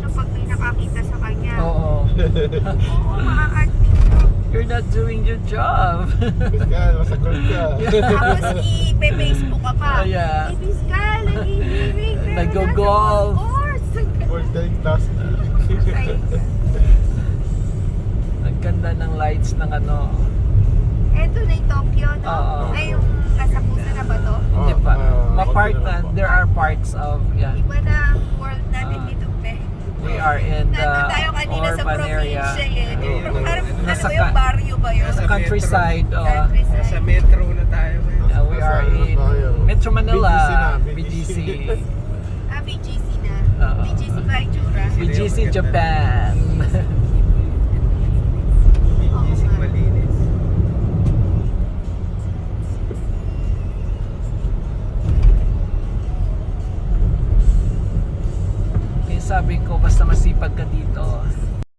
ano pag may nakakita sa kanya. Oo. Oo, makaka-admit to. You're not doing your job. Fiskal, masakol ka. Tapos i-Facebook ka pa. Oh, yeah. Si Fiskal, nag-i-living. Nag-golf. Of course. Multitasking. Ang ganda ng lights ng ano. Eto na yung Tokyo, no? Oo. Ay, yung kasapusan na ba to? Hindi pa. konti na lang po. There are parts of, yeah. Iba na ang world natin Ah. dito, pe. We are in the Nandun tayo kanina sa urban area. probinsya eh. Parang ano Nasa ba yung barrio ba yun? Sa countryside. Countryside. Sa metro na tayo ngayon. We are in Metro Manila, BGC. Ah, BGC na. Oo. BGC ba yung tsura? BGC Japan. Gising malinis. Kaya sabi ko, basta masipag ka dito,